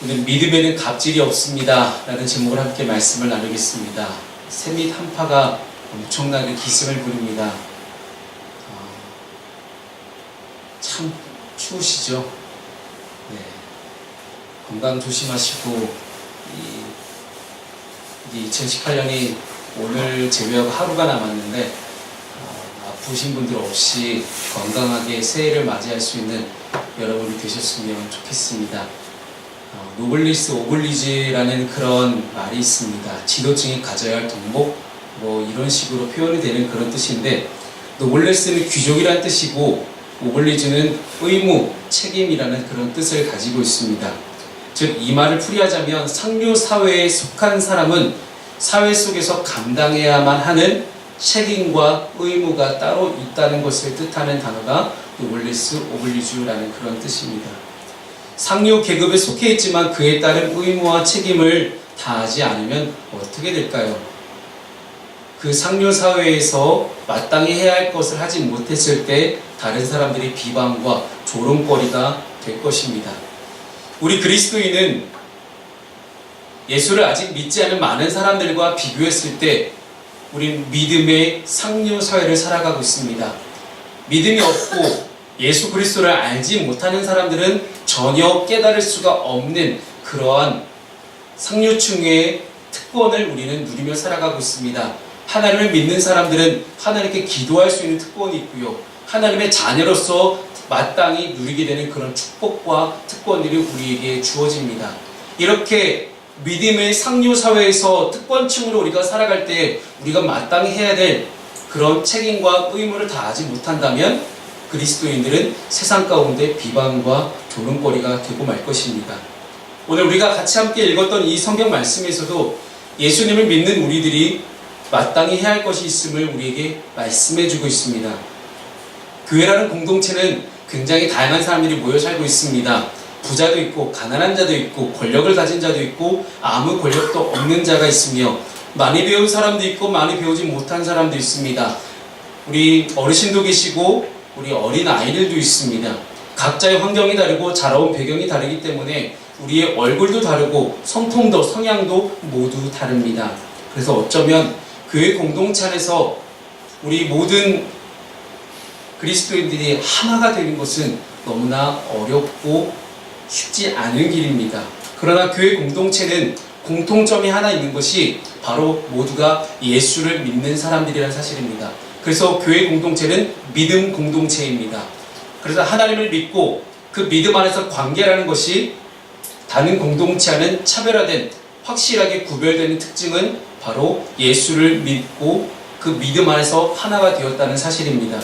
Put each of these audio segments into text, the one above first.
오늘 믿음에는 갑질이 없습니다 라는 제목으로 함께 말씀을 나누겠습니다. 새밑 한파가 엄청나게 기승을 부립니다. 참 추우시죠? 네. 건강 조심하시고 이 2018년이 오늘 제외하고 하루가 남았는데 아프신 분들 없이 건강하게 새해를 맞이할 수 있는 여러분이 되셨으면 좋겠습니다. 노블리스 오블리지라는 그런 말이 있습니다. 지도층이 가져야 할 덕목 이런 식으로 표현이 되는 그런 뜻인데, 노블레스는 귀족이라는 뜻이고 오블리지는 의무, 책임이라는 그런 뜻을 가지고 있습니다. 즉 이 말을 풀이하자면 상류 사회에 속한 사람은 사회 속에서 감당해야만 하는 책임과 의무가 따로 있다는 것을 뜻하는 단어가 노블리스 오블리주라는 그런 뜻입니다. 상류 계급에 속해 있지만 그에 따른 의무와 책임을 다하지 않으면 어떻게 될까요? 그 상류 사회에서 마땅히 해야 할 것을 하지 못했을 때 다른 사람들이 비방과 조롱거리가 될 것입니다. 우리 그리스도인은 예수를 아직 믿지 않은 많은 사람들과 비교했을 때 우린 믿음의 상류 사회를 살아가고 있습니다. 믿음이 없고 예수 그리스도를 알지 못하는 사람들은 전혀 깨달을 수가 없는 그러한 상류층의 특권을 우리는 누리며 살아가고 있습니다. 하나님을 믿는 사람들은 하나님께 기도할 수 있는 특권이 있고요. 하나님의 자녀로서 마땅히 누리게 되는 그런 축복과 특권들이 우리에게 주어집니다. 이렇게 믿음의 상류 사회에서 특권층으로 우리가 살아갈 때 우리가 마땅히 해야 될 그런 책임과 의무를 다하지 못한다면 그리스도인들은 세상 가운데 비방과 조롱거리가 되고 말 것입니다. 오늘 우리가 같이 함께 읽었던 이 성경 말씀에서도 예수님을 믿는 우리들이 마땅히 해야 할 것이 있음을 우리에게 말씀해주고 있습니다. 교회라는 공동체는 굉장히 다양한 사람들이 모여 살고 있습니다. 부자도 있고 가난한 자도 있고 권력을 가진 자도 있고 아무 권력도 없는 자가 있으며 많이 배운 사람도 있고 많이 배우지 못한 사람도 있습니다. 우리 어르신도 계시고 우리 어린 아이들도 있습니다. 각자의 환경이 다르고 자라온 배경이 다르기 때문에 우리의 얼굴도 다르고 성품도 성향도 모두 다릅니다. 그래서 어쩌면 교회 공동체 안에서 우리 모든 그리스도인들이 하나가 되는 것은 너무나 어렵고 쉽지 않은 길입니다. 그러나 교회 공동체는 공통점이 하나 있는 것이 바로 모두가 예수를 믿는 사람들이라는 사실입니다. 그래서 교회 공동체는 믿음 공동체입니다. 그래서 하나님을 믿고 그 믿음 안에서 관계라는 것이 다른 공동체와는 차별화된 확실하게 구별되는 특징은 바로 예수를 믿고 그 믿음 안에서 하나가 되었다는 사실입니다.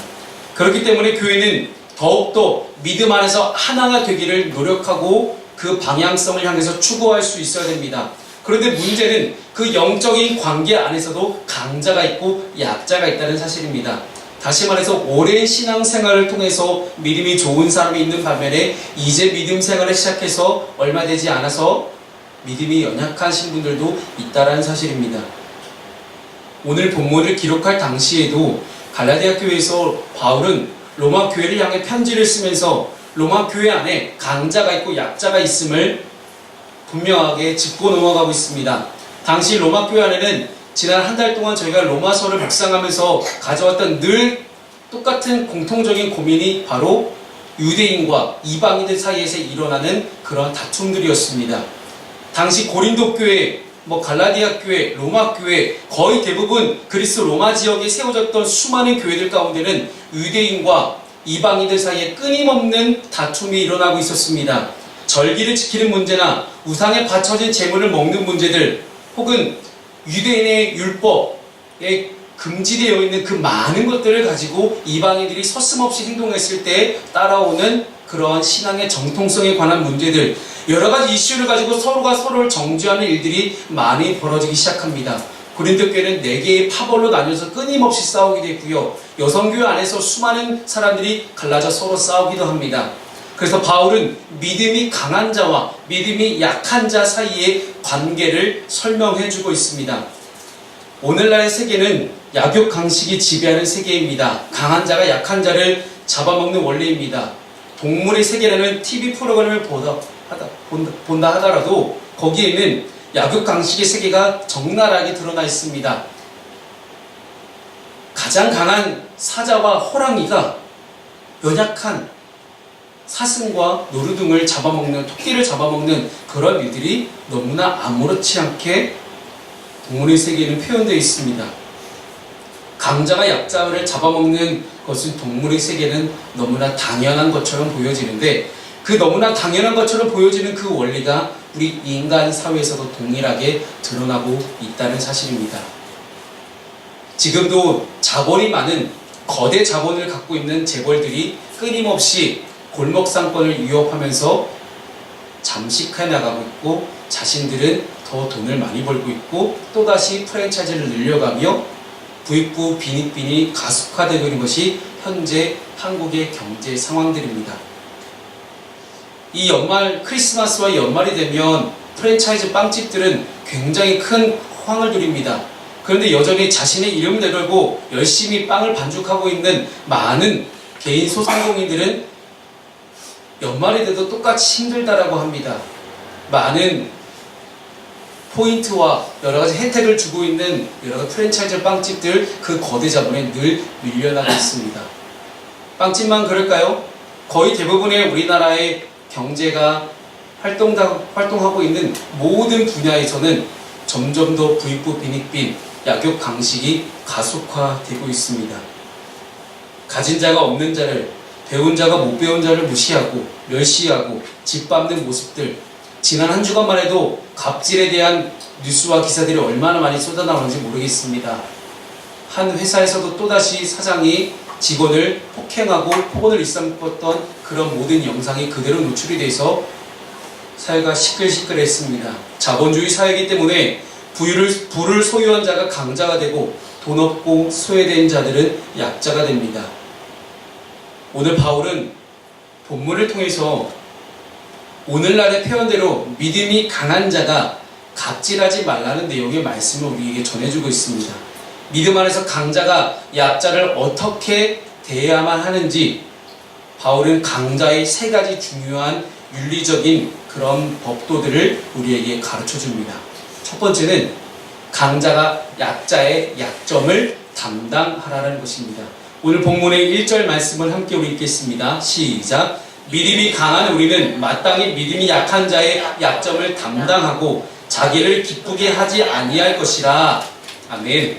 그렇기 때문에 교회는 더욱더 믿음 안에서 하나가 되기를 노력하고 그 방향성을 향해서 추구할 수 있어야 됩니다. 그런데 문제는 그 영적인 관계 안에서도 강자가 있고 약자가 있다는 사실입니다. 다시 말해서 오랜 신앙생활을 통해서 믿음이 좋은 사람이 있는 반면에 이제 믿음 생활을 시작해서 얼마 되지 않아서 믿음이 연약하신 분들도 있다는 사실입니다. 오늘 본문을 기록할 당시에도 갈라디아 교회에서 바울은 로마 교회를 향해 편지를 쓰면서 로마 교회 안에 강자가 있고 약자가 있음을 분명하게 짚고 넘어가고 있습니다. 당시 로마 교회 안에는 지난 한 달 동안 저희가 로마서를 묵상하면서 가져왔던 늘 똑같은 공통적인 고민이 바로 유대인과 이방인들 사이에서 일어나는 그런 다툼들이었습니다. 당시 고린도 교회, 갈라디아 교회, 로마 교회, 거의 대부분 그리스 로마 지역에 세워졌던 수많은 교회들 가운데는 유대인과 이방인들 사이에 끊임없는 다툼이 일어나고 있었습니다. 절기를 지키는 문제나 우상에 바쳐진 제물을 먹는 문제들, 혹은 유대인의 율법에 금지되어 있는 그 많은 것들을 가지고 이방인들이 서슴없이 행동했을 때 따라오는 그러한 신앙의 정통성에 관한 문제들, 여러 가지 이슈를 가지고 서로가 서로를 정죄하는 일들이 많이 벌어지기 시작합니다. 고린도 교회는 4개의 파벌로 나뉘어서 끊임없이 싸우게 됐고요. 여성교회 안에서 수많은 사람들이 갈라져 서로 싸우기도 합니다. 그래서 바울은 믿음이 강한 자와 믿음이 약한 자 사이의 관계를 설명해주고 있습니다. 오늘날의 세계는 약육 강식이 지배하는 세계입니다. 강한 자가 약한 자를 잡아먹는 원리입니다. 동물의 세계라는 TV 프로그램을 본다 하더라도 거기에는 약육강식의 세계가 적나라하게 드러나 있습니다. 가장 강한 사자와 호랑이가 연약한 사슴과 노루등을 잡아먹는, 토끼를 잡아먹는 그런 일들이 너무나 아무렇지 않게 동물의 세계에는 표현되어 있습니다. 강자가 약자를 잡아먹는 것은 동물의 세계는 너무나 당연한 것처럼 보여지는데, 그 너무나 당연한 것처럼 보여지는 그 원리가 우리 인간 사회에서도 동일하게 드러나고 있다는 사실입니다. 지금도 자본이 많은 거대 자본을 갖고 있는 재벌들이 끊임없이 골목 상권을 위협하면서 잠식해 나가고 있고, 자신들은 더 돈을 많이 벌고 있고, 또다시 프랜차이즈를 늘려가며 부익부 빈익빈이 가속화되고 있는 것이 현재 한국의 경제 상황들입니다. 이 연말, 크리스마스와 연말이 되면 프랜차이즈 빵집들은 굉장히 큰 호황을 누립니다. 그런데 여전히 자신의 이름을 내걸고 열심히 빵을 반죽하고 있는 많은 개인 소상공인들은 연말이 돼도 똑같이 힘들다라고 합니다. 많은 포인트와 여러가지 혜택을 주고 있는 여러가지 프랜차이즈 빵집들, 그 거대 자본에 늘 밀려나고 있습니다. 빵집만 그럴까요? 거의 대부분의 우리나라의 경제가 활동하고 있는 모든 분야에서는 점점 더 부익부 빈익빈, 약육강식이 가속화되고 있습니다. 가진 자가 없는 자를, 배운 자가 못 배운 자를 무시하고 멸시하고 짓밟는 모습들, 지난 한 주간만 해도 갑질에 대한 뉴스와 기사들이 얼마나 많이 쏟아나오는지 모르겠습니다. 한 회사에서도 또다시 사장이 직원을 폭행하고 폭언을 일삼았던 그런 모든 영상이 그대로 노출이 돼서 사회가 시끌시끌했습니다. 자본주의 사회이기 때문에 부를 소유한 자가 강자가 되고, 돈 없고 소외된 자들은 약자가 됩니다. 오늘 바울은 본문을 통해서 오늘날의 표현대로 믿음이 강한 자가 갑질하지 말라는 내용의 말씀을 우리에게 전해주고 있습니다. 믿음 안에서 강자가 약자를 어떻게 대해야만 하는지 바울은 강자의 세 가지 중요한 윤리적인 그런 법도들을 우리에게 가르쳐 줍니다. 첫 번째는 강자가 약자의 약점을 담당하라는 것입니다. 오늘 본문의 1절 말씀을 함께 우리 읽겠습니다. 시작. 믿음이 강한 우리는 마땅히 믿음이 약한 자의 약점을 담당하고 자기를 기쁘게 하지 아니할 것이라. 아멘.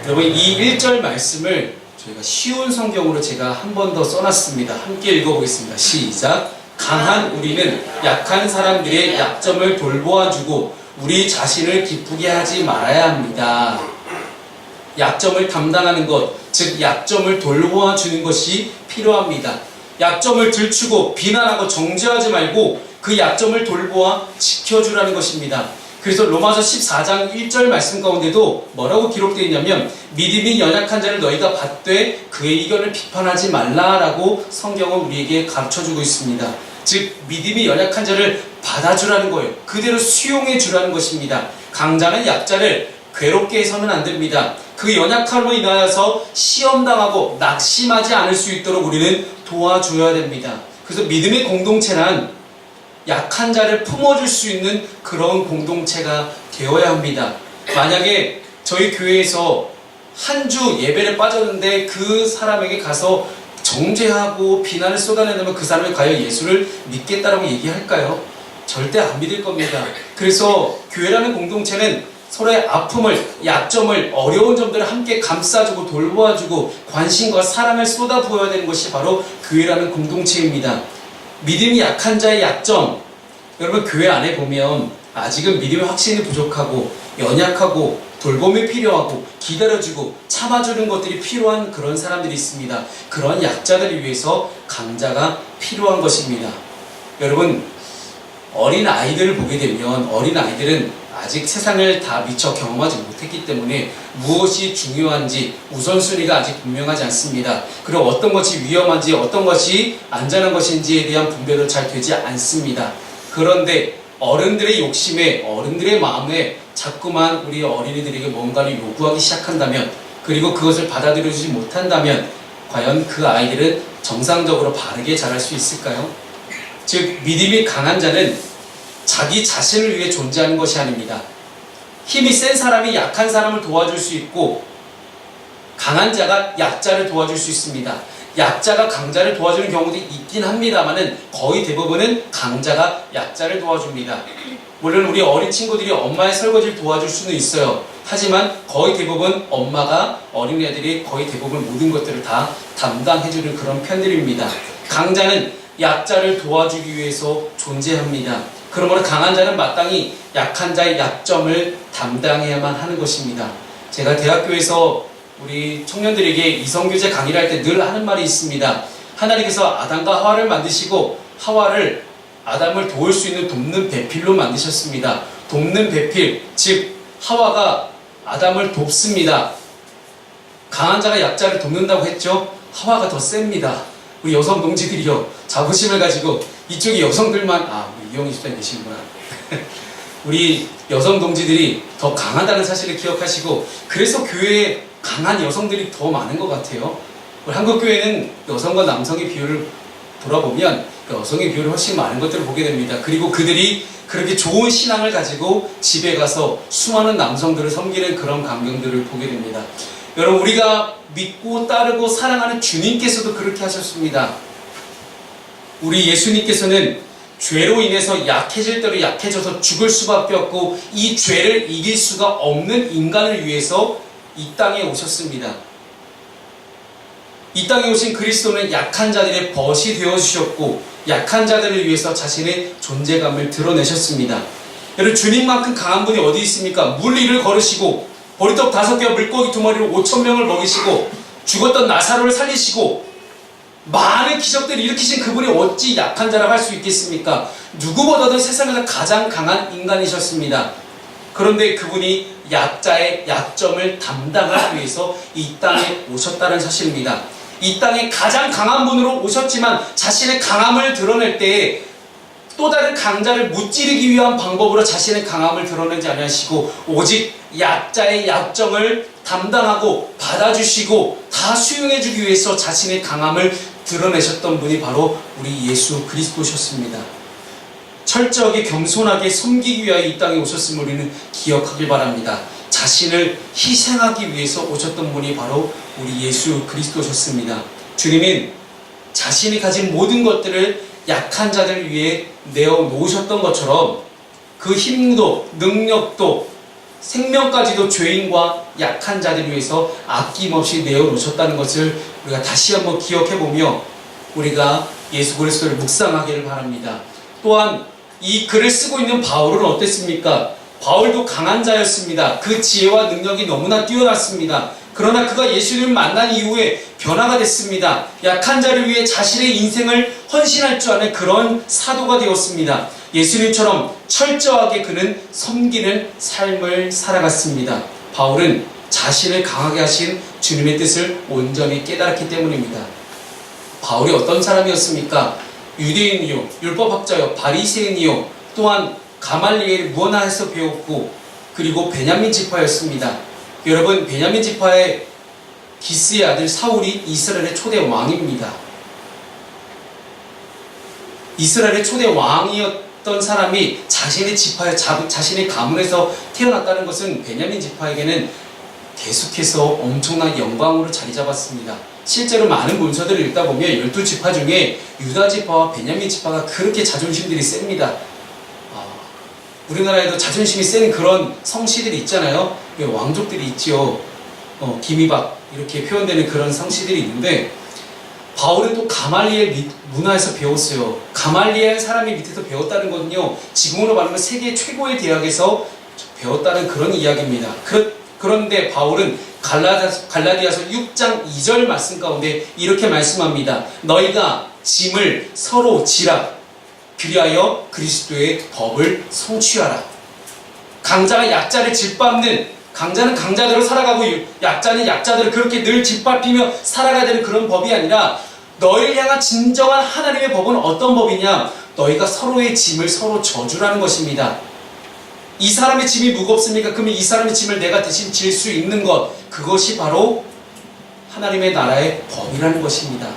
여러분, 이 1절 말씀을 저희가 쉬운 성경으로 제가 한 번 더 써놨습니다. 함께 읽어보겠습니다. 시작. 강한 우리는 약한 사람들의 약점을 돌보아주고 우리 자신을 기쁘게 하지 말아야 합니다. 약점을 담당하는 것, 즉 약점을 돌보아주는 것이 필요합니다. 약점을 들추고 비난하고 정죄하지 말고 그 약점을 돌보아 지켜주라는 것입니다. 그래서 로마서 14장 1절 말씀 가운데도 뭐라고 기록되어 있냐면, 믿음이 연약한 자를 너희가 받되 그의 의견을 비판하지 말라라고 성경은 우리에게 가르쳐주고 있습니다. 즉 믿음이 연약한 자를 받아주라는 거예요. 그대로 수용해 주라는 것입니다. 강자는 약자를 괴롭게 해서는 안 됩니다. 그 연약함으로 인하여서 시험당하고 낙심하지 않을 수 있도록 우리는 도와줘야 됩니다. 그래서 믿음의 공동체란 약한 자를 품어줄 수 있는 그런 공동체가 되어야 합니다. 만약에 저희 교회에서 한 주 예배를 빠졌는데 그 사람에게 가서 정죄하고 비난을 쏟아낸다면 그 사람이 과연 예수를 믿겠다라고 얘기할까요? 절대 안 믿을 겁니다. 그래서 교회라는 공동체는 서로의 아픔을, 약점을, 어려운 점들을 함께 감싸주고 돌보아주고 관심과 사랑을 쏟아부어야 되는 것이 바로 교회라는 공동체입니다. 믿음이 약한 자의 약점, 여러분 교회 안에 보면 아직은 믿음의 확신이 부족하고 연약하고 돌봄이 필요하고 기다려주고 참아주는 것들이 필요한 그런 사람들이 있습니다. 그런 약자들을 위해서 강자가 필요한 것입니다. 여러분, 어린 아이들을 보게 되면 어린 아이들은 아직 세상을 다 미처 경험하지 못했기 때문에 무엇이 중요한지 우선순위가 아직 분명하지 않습니다. 그리고 어떤 것이 위험한지 어떤 것이 안전한 것인지에 대한 분별도 잘 되지 않습니다. 그런데 어른들의 욕심에, 어른들의 마음에 자꾸만 우리 어린이들에게 뭔가를 요구하기 시작한다면, 그리고 그것을 받아들여주지 못한다면 과연 그 아이들은 정상적으로 바르게 자랄 수 있을까요? 즉 믿음이 강한 자는 자기 자신을 위해 존재하는 것이 아닙니다. 힘이 센 사람이 약한 사람을 도와줄 수 있고 강한 자가 약자를 도와줄 수 있습니다. 약자가 강자를 도와주는 경우도 있긴 합니다만은 거의 대부분은 강자가 약자를 도와줍니다. 물론 우리 어린 친구들이 엄마의 설거지를 도와줄 수는 있어요. 하지만 거의 대부분 엄마가 어린애들이 거의 대부분 모든 것들을 다 담당해주는 그런 편들입니다. 강자는 약자를 도와주기 위해서 존재합니다. 그러므로 강한 자는 마땅히 약한 자의 약점을 담당해야만 하는 것입니다. 제가 대학교에서 우리 청년들에게 이성교제 강의를 할 때 늘 하는 말이 있습니다. 하나님께서 아담과 하와를 만드시고 하와를 아담을 도울 수 있는 돕는 배필로 만드셨습니다. 돕는 배필, 즉 하와가 아담을 돕습니다. 강한 자가 약자를 돕는다고 했죠. 하와가 더 셉니다. 우리 여성 동지들이요, 자부심을 가지고 이쪽에 여성들만, 우리 이영희 집사님 계시구나. 우리 여성 동지들이 더 강하다는 사실을 기억하시고, 그래서 교회에 강한 여성들이 더 많은 것 같아요. 우리 한국교회는 여성과 남성의 비율을 돌아보면 여성의 비율이 훨씬 많은 것들을 보게 됩니다. 그리고 그들이 그렇게 좋은 신앙을 가지고 집에 가서 수많은 남성들을 섬기는 그런 광경들을 보게 됩니다. 여러분, 우리가 믿고 따르고 사랑하는 주님께서도 그렇게 하셨습니다. 우리 예수님께서는 죄로 인해서 약해질 대로 약해져서 죽을 수밖에 없고 이 죄를 이길 수가 없는 인간을 위해서 이 땅에 오셨습니다. 이 땅에 오신 그리스도는 약한 자들의 벗이 되어주셨고 약한 자들을 위해서 자신의 존재감을 드러내셨습니다. 여러분, 주님만큼 강한 분이 어디 있습니까? 물 위를 걸으시고 보리떡 5개와 물고기 2마리로 5,000명을 먹이시고 죽었던 나사로를 살리시고 많은 기적들을 일으키신 그분이 어찌 약한 자라고 할 수 있겠습니까? 누구보다도 세상에서 가장 강한 인간이셨습니다. 그런데 그분이 약자의 약점을 담당하기 위해서 이 땅에 오셨다는 사실입니다. 이 땅에 가장 강한 분으로 오셨지만 자신의 강함을 드러낼 때에 또 다른 강자를 무찌르기 위한 방법으로 자신의 강함을 드러내지 않으시고 오직 약자의 약점을 담당하고 받아주시고 다 수용해주기 위해서 자신의 강함을 드러내셨던 분이 바로 우리 예수 그리스도셨습니다. 철저하게 겸손하게 섬기기 위하여 이 땅에 오셨음을 우리는 기억하길 바랍니다. 자신을 희생하기 위해서 오셨던 분이 바로 우리 예수 그리스도셨습니다. 주님은 자신이 가진 모든 것들을 약한 자들을 위해 내어놓으셨던 것처럼 그 힘도 능력도 생명까지도 죄인과 약한 자들을 위해서 아낌없이 내어놓으셨다는 것을 우리가 다시 한번 기억해보며 우리가 예수 그리스도를 묵상하기를 바랍니다. 또한 이 글을 쓰고 있는 바울은 어땠습니까? 바울도 강한 자였습니다. 그 지혜와 능력이 너무나 뛰어났습니다. 그러나 그가 예수님을 만난 이후에 변화가 됐습니다. 약한 자를 위해 자신의 인생을 헌신할 줄 아는 그런 사도가 되었습니다. 예수님처럼 철저하게 그는 섬기는 삶을 살아갔습니다. 바울은 자신을 강하게 하신 주님의 뜻을 온전히 깨달았기 때문입니다. 바울이 어떤 사람이었습니까? 유대인이요, 율법학자요, 바리새인이요, 또한 가말리엘을 무언하에서 배웠고 그리고 베냐민 지파였습니다. 여러분, 베냐민 지파의 기스의 아들 사울이 이스라엘의 초대 왕입니다. 이스라엘의 초대 왕이었던 사람이 자신의 지파에 자신의 가문에서 태어났다는 것은 베냐민 지파에게는 계속해서 엄청난 영광으로 자리 잡았습니다. 실제로 많은 문서들을 읽다 보면 12지파 중에 유다 지파와 베냐민 지파가 그렇게 자존심들이 셉니다. 우리나라에도 자존심이 센 그런 성씨들이 있잖아요. 왕족들이 있지요. 기미박 이렇게 표현되는 그런 성씨들이 있는데 바울은 또 가말리엘 문화에서 배웠어요. 가말리엘 사람이 밑에서 배웠다는 것은요, 지금으로 말하면 세계 최고의 대학에서 배웠다는 그런 이야기입니다. 그런데 바울은 갈라디아서 6장 2절 말씀 가운데 이렇게 말씀합니다. 너희가 짐을 서로 지라. 그리하여 그리스도의 법을 성취하라. 강자가 약자를 짓밟는, 강자는 강자대로 살아가고 약자는 약자대로 그렇게 늘 짓밟히며 살아가야 되는 그런 법이 아니라 너희를 향한 진정한 하나님의 법은 어떤 법이냐? 너희가 서로의 짐을 서로 져주라는 것입니다. 이 사람의 짐이 무겁습니까? 그러면 이 사람의 짐을 내가 대신 질 수 있는 것, 그것이 바로 하나님의 나라의 법이라는 것입니다.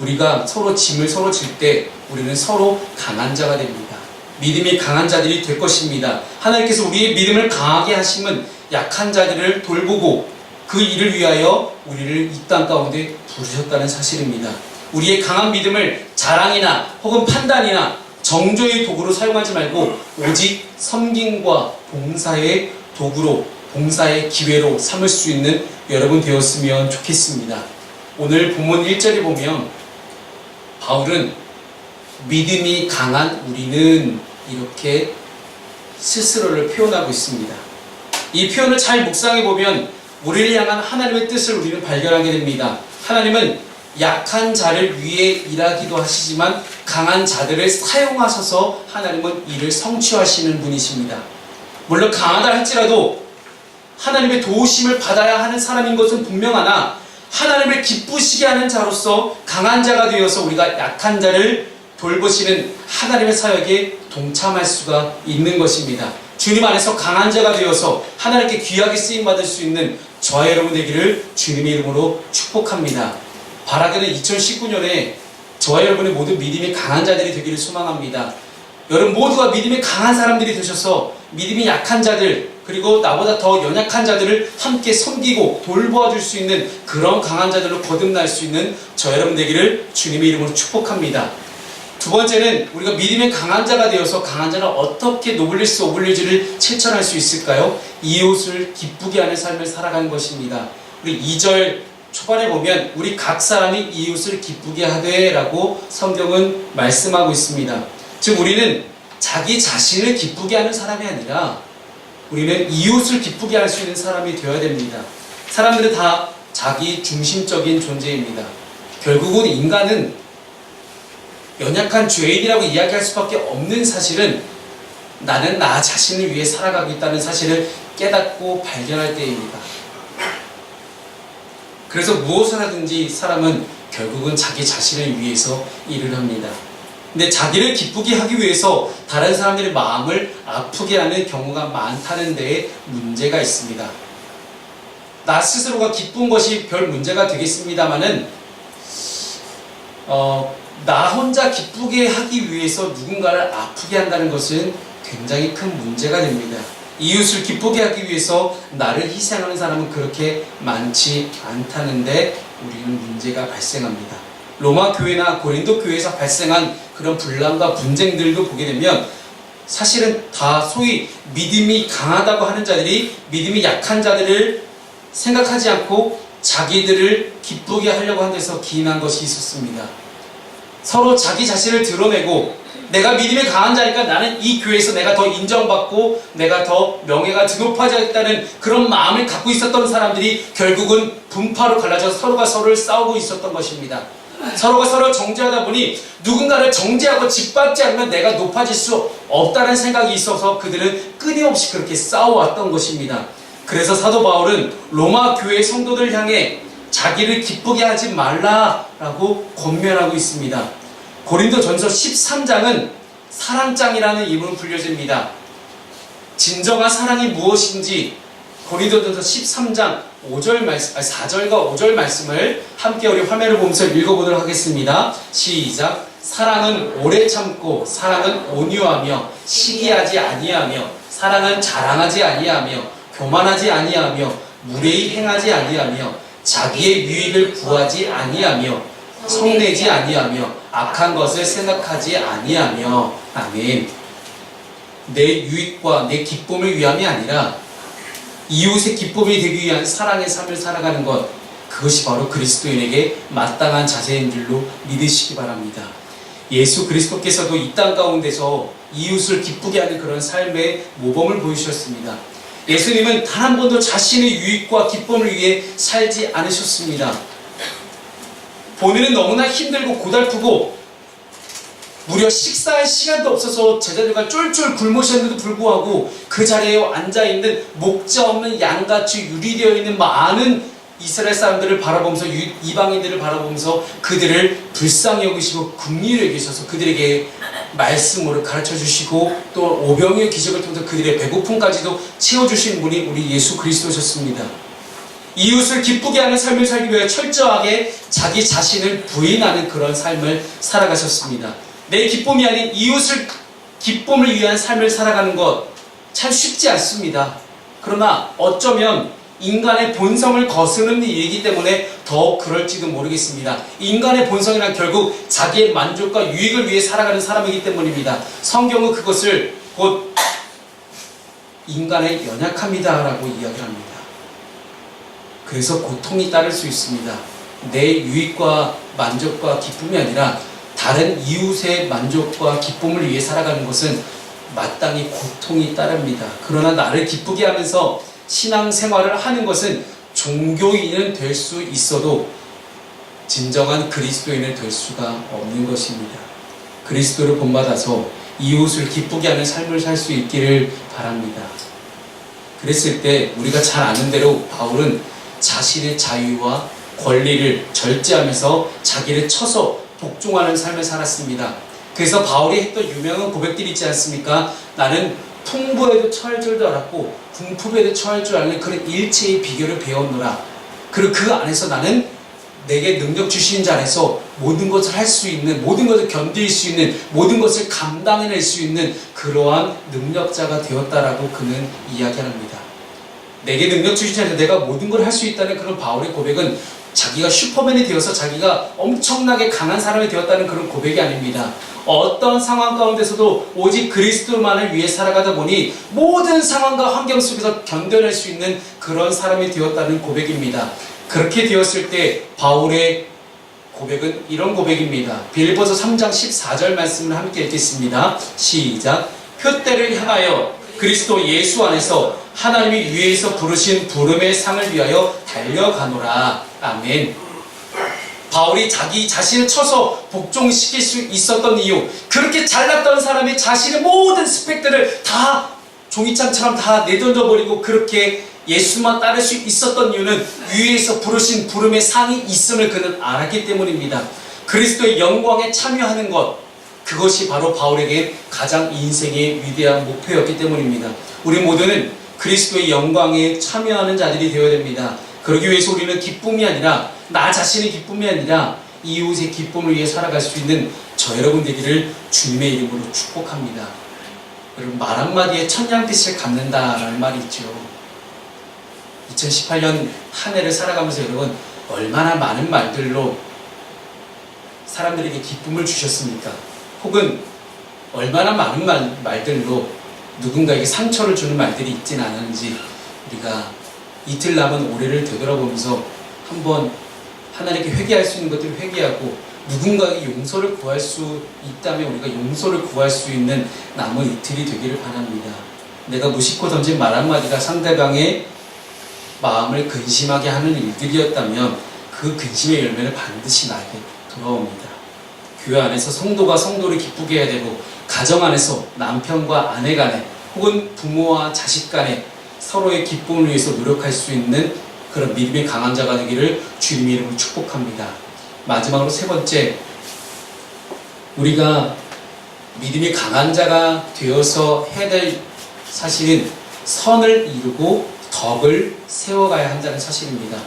우리가 서로 짐을 서로 질 때 우리는 서로 강한 자가 됩니다. 믿음이 강한 자들이 될 것입니다. 하나님께서 우리의 믿음을 강하게 하심은 약한 자들을 돌보고 그 일을 위하여 우리를 이 땅 가운데 부르셨다는 사실입니다. 우리의 강한 믿음을 자랑이나 혹은 판단이나 정죄의 도구로 사용하지 말고 오직 섬김과 봉사의 도구로, 봉사의 기회로 삼을 수 있는 여러분 되었으면 좋겠습니다. 오늘 본문 1절에 보면 바울은 믿음이 강한 우리는 이렇게 스스로를 표현하고 있습니다. 이 표현을 잘 묵상해 보면 우리를 향한 하나님의 뜻을 우리는 발견하게 됩니다. 하나님은 약한 자를 위해 일하기도 하시지만 강한 자들을 사용하셔서 하나님은 이를 성취하시는 분이십니다. 물론 강하다 할지라도 하나님의 도우심을 받아야 하는 사람인 것은 분명하나 하나님을 기쁘시게 하는 자로서 강한 자가 되어서 우리가 약한 자를 돌보시는 하나님의 사역에 동참할 수가 있는 것입니다. 주님 안에서 강한 자가 되어서 하나님께 귀하게 쓰임받을 수 있는 저와 여러분 되기를 주님의 이름으로 축복합니다. 바라기는 2019년에 저와 여러분의 모든 믿음이 강한 자들이 되기를 소망합니다. 여러분 모두가 믿음이 강한 사람들이 되셔서 믿음이 약한 자들 그리고 나보다 더 연약한 자들을 함께 섬기고 돌보아줄 수 있는 그런 강한 자들로 거듭날 수 있는 저 여러분 되기를 주님의 이름으로 축복합니다. 두 번째는 우리가 믿음의 강한 자가 되어서 강한 자는 어떻게 노블리스 오블리주를 실천할 수 있을까요? 이웃을 기쁘게 하는 삶을 살아가는 것입니다. 우리 2절 초반에 보면 우리 각 사람이 이웃을 기쁘게 하되 라고 성경은 말씀하고 있습니다. 즉 우리는 자기 자신을 기쁘게 하는 사람이 아니라 우리는 이웃을 기쁘게 할 수 있는 사람이 되어야 됩니다. 사람들은 다 자기 중심적인 존재입니다. 결국은 인간은 연약한 죄인이라고 이야기할 수밖에 없는 사실은 나는 나 자신을 위해 살아가고 있다는 사실을 깨닫고 발견할 때입니다. 그래서 무엇을 하든지 사람은 결국은 자기 자신을 위해서 일을 합니다. 근데 자기를 기쁘게 하기 위해서 다른 사람들의 마음을 아프게 하는 경우가 많다는 데에 문제가 있습니다. 나 스스로가 기쁜 것이 별 문제가 되겠습니다만은 나 혼자 기쁘게 하기 위해서 누군가를 아프게 한다는 것은 굉장히 큰 문제가 됩니다. 이웃을 기쁘게 하기 위해서 나를 희생하는 사람은 그렇게 많지 않다는데 우리는 문제가 발생합니다. 로마 교회나 고린도 교회에서 발생한 그런 분란과 분쟁들도 보게 되면 사실은 다 소위 믿음이 강하다고 하는 자들이 믿음이 약한 자들을 생각하지 않고 자기들을 기쁘게 하려고 하는 데서 기인한 것이 있었습니다. 서로 자기 자신을 드러내고 내가 믿음이 강한 자니까 나는 이 교회에서 내가 더 인정받고 내가 더 명예가 드높아졌다는 그런 마음을 갖고 있었던 사람들이 결국은 분파로 갈라져서 서로가 서로를 싸우고 있었던 것입니다. 서로가 서로를 정죄하다 보니 누군가를 정죄하고 짓밟지 않으면 내가 높아질 수 없다는 생각이 있어서 그들은 끊임없이 그렇게 싸워왔던 것입니다. 그래서 사도 바울은 로마 교회 성도들 향해 자기를 기쁘게 하지 말라라고 권면하고 있습니다. 고린도전서 13장은 사랑장이라는 이름으로 불려집니다. 진정한 사랑이 무엇인지 고린도전서 13장 4절과 5절 말씀을 함께 우리 화면을 보면서 읽어보도록 하겠습니다. 시작. 사랑은 오래 참고 사랑은 온유하며 시기하지 아니하며 사랑은 자랑하지 아니하며 교만하지 아니하며 무례히 행하지 아니하며 자기의 유익을 구하지 아니하며 성내지 아니하며 악한 것을 생각하지 아니하며. 아멘. 내 유익과 내 기쁨을 위함이 아니라 이웃의 기쁨이 되기 위한 사랑의 삶을 살아가는 것, 그것이 바로 그리스도인에게 마땅한 자세인 줄로 믿으시기 바랍니다. 예수 그리스도께서도 이 땅 가운데서 이웃을 기쁘게 하는 그런 삶의 모범을 보여주셨습니다. 예수님은 단 한 번도 자신의 유익과 기쁨을 위해 살지 않으셨습니다. 본인은 너무나 힘들고 고달프고 무려 식사할 시간도 없어서 제자들과 쫄쫄 굶으셨는데도 불구하고 그 자리에 앉아있는 목자 없는 양같이 유리되어 있는 많은 이스라엘 사람들을 바라보면서 이방인들을 바라보면서 그들을 불쌍히 여기시고 긍휼히 여기셔서 그들에게 말씀으로 가르쳐 주시고 또 오병이의 기적을 통해서 그들의 배고픔까지도 채워주신 분이 우리 예수 그리스도셨습니다. 이웃을 기쁘게 하는 삶을 살기 위해 철저하게 자기 자신을 부인하는 그런 삶을 살아가셨습니다. 내 기쁨이 아닌 이웃을 기쁨을 위한 삶을 살아가는 것 참 쉽지 않습니다. 그러나 어쩌면 인간의 본성을 거스르는 일이기 때문에 더욱 그럴지도 모르겠습니다. 인간의 본성이란 결국 자기의 만족과 유익을 위해 살아가는 사람이기 때문입니다. 성경은 그것을 곧 인간의 연약함이다라고 이야기합니다. 그래서 고통이 따를 수 있습니다. 내 유익과 만족과 기쁨이 아니라 다른 이웃의 만족과 기쁨을 위해 살아가는 것은 마땅히 고통이 따릅니다. 그러나 나를 기쁘게 하면서 신앙생활을 하는 것은 종교인은 될 수 있어도 진정한 그리스도인은 될 수가 없는 것입니다. 그리스도를 본받아서 이웃을 기쁘게 하는 삶을 살 수 있기를 바랍니다. 그랬을 때 우리가 잘 아는 대로 바울은 자신의 자유와 권리를 절제하면서 자기를 쳐서 복종하는 삶을 살았습니다. 그래서 바울이 했던 유명한 고백들이 있지 않습니까? 나는 풍부에도 처할 줄도 알았고 궁핍에도 처할 줄 아는 그런 일체의 비결을 배웠노라. 그리고 그 안에서 나는 내게 능력 주신 자 안에서 모든 것을 할 수 있는, 모든 것을 견딜 수 있는, 모든 것을 감당해낼 수 있는 그러한 능력자가 되었다라고 그는 이야기합니다. 내게 능력 주신 자 안에서 내가 모든 걸 할 수 있다는 그런 바울의 고백은 자기가 슈퍼맨이 되어서 자기가 엄청나게 강한 사람이 되었다는 그런 고백이 아닙니다. 어떤 상황 가운데서도 오직 그리스도만을 위해 살아가다 보니 모든 상황과 환경 속에서 견뎌낼 수 있는 그런 사람이 되었다는 고백입니다. 그렇게 되었을 때 바울의 고백은 이런 고백입니다. 빌립보서 3장 14절 말씀을 함께 읽겠습니다. 시작. 표대를 향하여 그리스도 예수 안에서 하나님이 위에서 부르신 부름의 상을 위하여 달려가노라. 아멘. 바울이 자기 자신을 쳐서 복종시킬 수 있었던 이유, 그렇게 잘났던 사람이 자신의 모든 스펙들을 다 종이장처럼 다 내던져버리고 그렇게 예수만 따를 수 있었던 이유는 위에서 부르신 부름의 상이 있음을 그는 알았기 때문입니다. 그리스도의 영광에 참여하는 것, 그것이 바로 바울에게 가장 인생의 위대한 목표였기 때문입니다. 우리 모두는 그리스도의 영광에 참여하는 자들이 되어야 됩니다. 그러기 위해서 우리는 기쁨이 아니라, 나 자신의 기쁨이 아니라 이웃의 기쁨을 위해 살아갈 수 있는 저 여러분 되기를 주님의 이름으로 축복합니다. 여러분, 말 한마디에 천냥빛을 갚는다라는 말이 있죠. 2018년 한 해를 살아가면서 여러분 얼마나 많은 말들로 사람들에게 기쁨을 주셨습니까? 혹은 얼마나 많은 말들로 누군가에게 상처를 주는 말들이 있진 않았는지 우리가 이틀 남은 올해를 되돌아보면서 한번 하나님께 회개할 수 있는 것들을 회개하고 누군가에게 용서를 구할 수 있다면 우리가 용서를 구할 수 있는 남은 이틀이 되기를 바랍니다. 내가 무심코 던진 말 한마디가 상대방의 마음을 근심하게 하는 일들이었다면 그 근심의 열매는 반드시 나에게 돌아옵니다. 교회 안에서 성도가 성도를 기쁘게 해야 되고, 가정 안에서 남편과 아내 간에 혹은 부모와 자식 간에 서로의 기쁨을 위해서 노력할 수 있는 그런 믿음의 강한 자가 되기를 주님의 이름으로 축복합니다. 마지막으로 세 번째, 우리가 믿음이 강한 자가 되어서 해야 될 사실은 선을 이루고 덕을 세워가야 한다는 사실입니다.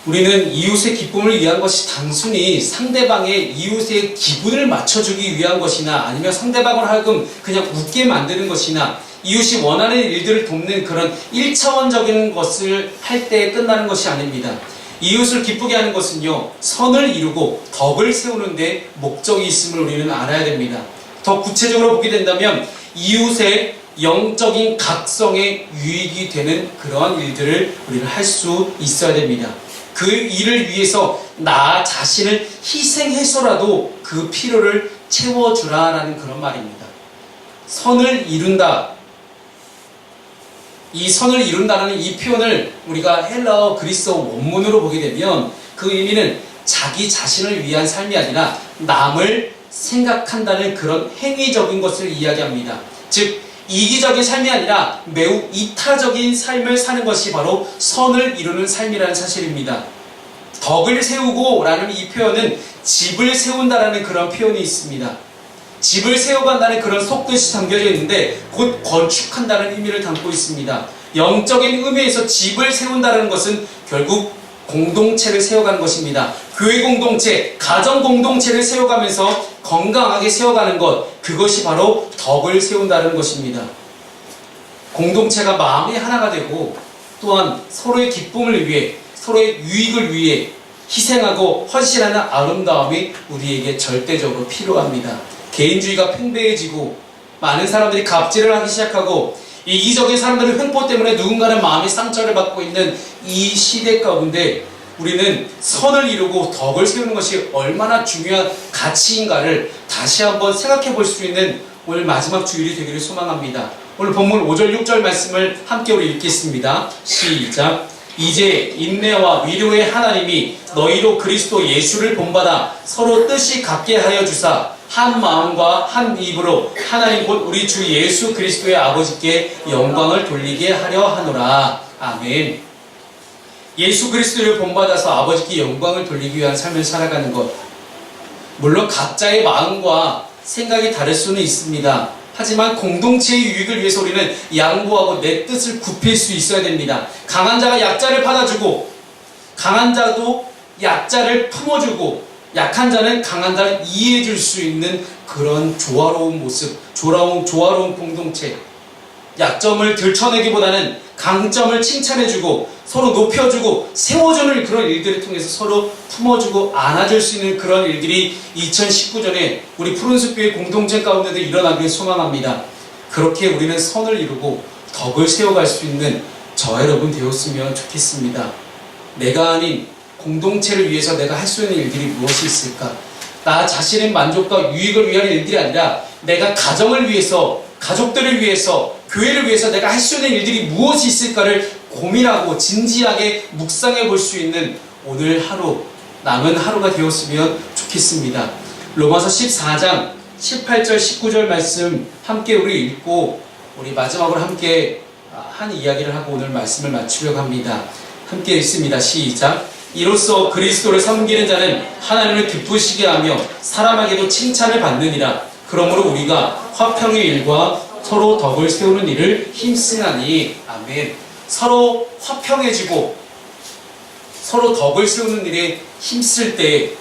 우리는 이웃의 기쁨을 위한 것이 단순히 상대방의 이웃의 기분을 맞춰주기 위한 것이나 아니면 상대방을 하여금 그냥 웃게 만드는 것이나 이웃이 원하는 일들을 돕는 그런 1차원적인 것을 할 때 끝나는 것이 아닙니다. 이웃을 기쁘게 하는 것은요, 선을 이루고 덕을 세우는 데 목적이 있음을 우리는 알아야 됩니다. 더 구체적으로 보게 된다면 이웃의 영적인 각성에 유익이 되는 그러한 일들을 우리는 할 수 있어야 됩니다. 그 일을 위해서 나 자신을 희생해서라도 그 필요를 채워주라라는 그런 말입니다. 선을 이룬다. 이 선을 이룬다는 이 표현을 우리가 헬라어 그리스어 원문으로 보게 되면 그 의미는 자기 자신을 위한 삶이 아니라 남을 생각한다는 그런 행위적인 것을 이야기합니다. 즉 이기적인 삶이 아니라 매우 이타적인 삶을 사는 것이 바로 선을 이루는 삶이라는 사실입니다. 덕을 세우고 라는 이 표현은 집을 세운다라는 그런 표현이 있습니다. 집을 세워간다는 그런 속뜻이 담겨져 있는데 곧 건축한다는 의미를 담고 있습니다. 영적인 의미에서 집을 세운다는 것은 결국 공동체를 세워가는 것입니다. 교회 공동체, 가정 공동체를 세워가면서 건강하게 세워가는 것, 그것이 바로 덕을 세운다는 것입니다. 공동체가 마음이 하나가 되고 또한 서로의 기쁨을 위해, 서로의 유익을 위해 희생하고 헌신하는 아름다움이 우리에게 절대적으로 필요합니다. 개인주의가 팽배해지고 많은 사람들이 갑질을 하기 시작하고 이기적인 사람들의 횡포 때문에 누군가는 마음의 상처를 받고 있는 이 시대 가운데 우리는 선을 이루고 덕을 세우는 것이 얼마나 중요한 가치인가를 다시 한번 생각해 볼 수 있는 오늘 마지막 주일이 되기를 소망합니다. 오늘 본문 5절 6절 말씀을 함께 우리 읽겠습니다. 시작. 이제 인내와 위로의 하나님이 너희로 그리스도 예수를 본받아 서로 뜻이 같게 하여 주사 한 마음과 한 입으로 하나님 곧 우리 주 예수 그리스도의 아버지께 영광을 돌리게 하려 하노라. 아멘. 예수 그리스도를 본받아서 아버지께 영광을 돌리기 위한 삶을 살아가는 것, 물론 각자의 마음과 생각이 다를 수는 있습니다. 하지만 공동체의 유익을 위해서 우리는 양보하고 내 뜻을 굽힐 수 있어야 됩니다. 강한 자가 약자를 받아주고 강한 자도 약자를 품어주고 약한 자는 강한 자를 이해해 줄 수 있는 그런 조화로운 모습, 조화로운 공동체. 약점을 들춰내기보다는 강점을 칭찬해주고 서로 높여주고 세워주는 그런 일들을 통해서 서로 품어주고 안아줄 수 있는 그런 일들이 2019년에 우리 푸른숲교회 공동체 가운데도 일어나길 소망합니다. 그렇게 우리는 선을 이루고 덕을 세워갈 수 있는 저와 여러분 되었으면 좋겠습니다. 내가 아닌 공동체를 위해서 내가 할 수 있는 일들이 무엇이 있을까? 나 자신의 만족과 유익을 위한 일들이 아니라 내가 가정을 위해서, 가족들을 위해서, 교회를 위해서 내가 할 수 있는 일들이 무엇이 있을까를 고민하고 진지하게 묵상해 볼 수 있는 오늘 하루, 남은 하루가 되었으면 좋겠습니다. 로마서 14장 18절 19절 말씀 함께 우리 읽고 우리 마지막으로 함께 한 이야기를 하고 오늘 말씀을 마치려고 합니다. 함께 읽습니다. 시작. 이로써 그리스도를 섬기는 자는 하나님을 기쁘시게 하며 사람에게도 칭찬을 받느니라. 그러므로 우리가 화평의 일과 서로 덕을 세우는 일을 힘쓰나니. 아멘. 서로 화평해지고 서로 덕을 세우는 일에 힘쓸 때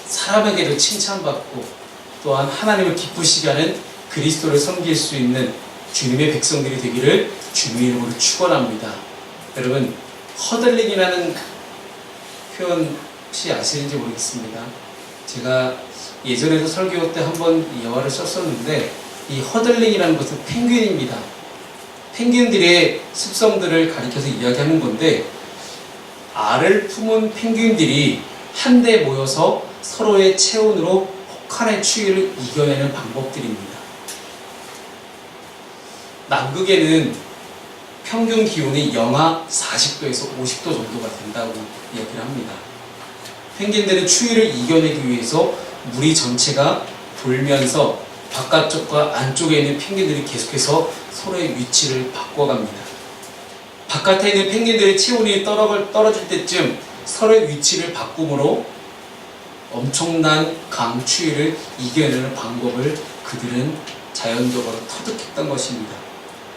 사람에게도 칭찬받고 또한 하나님을 기쁘시게 하는 그리스도를 섬길 수 있는 주님의 백성들이 되기를 주님의 이름으로 축원합니다. 여러분, 허들링이라는 표현 혹시 아시는지 모르겠습니다. 제가 예전에도 설교 때 한번 이 영화를 썼었는데 이 허들링이라는 것은 펭귄입니다. 펭귄들의 습성들을 가리켜서 이야기하는 건데 알을 품은 펭귄들이 한데 모여서 서로의 체온으로 혹한의 추위를 이겨내는 방법들입니다. 남극에는 평균 기온이 영하 40도에서 50도 정도가 된다고 이야기를 합니다. 펭귄들은 추위를 이겨내기 위해서 무리 전체가 돌면서 바깥쪽과 안쪽에 있는 펭귄들이 계속해서 서로의 위치를 바꿔갑니다. 바깥에 있는 펭귄들의 체온이 떨어질 때쯤 서로의 위치를 바꿈으로 엄청난 강추위를 이겨내는 방법을 그들은 자연적으로 터득했던 것입니다.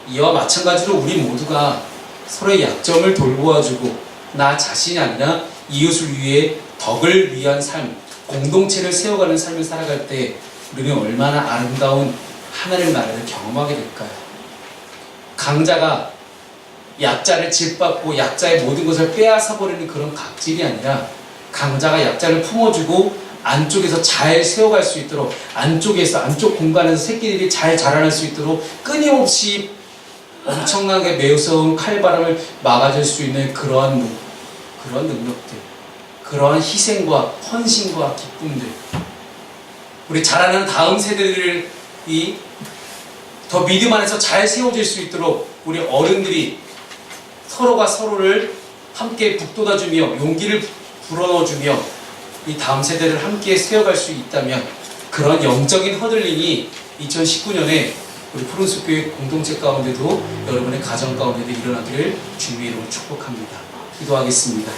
이와 마찬가지로 우리 모두가 서로의 약점을 돌보아주고 나 자신이 아니라 이웃을 위해 덕을 위한 삶, 공동체를 세워가는 삶을 살아갈 때 우리는 얼마나 아름다운 하나님 나라를 경험하게 될까요? 강자가 약자를 짓밟고 약자의 모든 것을 빼앗아버리는 그런 각질이 아니라 강자가 약자를 품어주고 안쪽에서 잘 세워갈 수 있도록 안쪽 공간에서 새끼들이 잘 자라날 수 있도록 끊임없이 엄청나게 매서운 칼바람을 막아줄 수 있는 그러한 능력들, 그러한 희생과 헌신과 기쁨들, 우리 자라는 다음 세대들이 더 믿음 안에서 잘 세워질 수 있도록 우리 어른들이 서로가 서로를 함께 북돋아주며 용기를 불어넣어주며 이 다음 세대를 함께 세워갈 수 있다면 그런 영적인 허들링이 2019년에 우리 푸른숲교회 공동체 가운데도 여러분의 가정 가운데도 일어나기를 주님의 이름으로 축복합니다. 기도하겠습니다.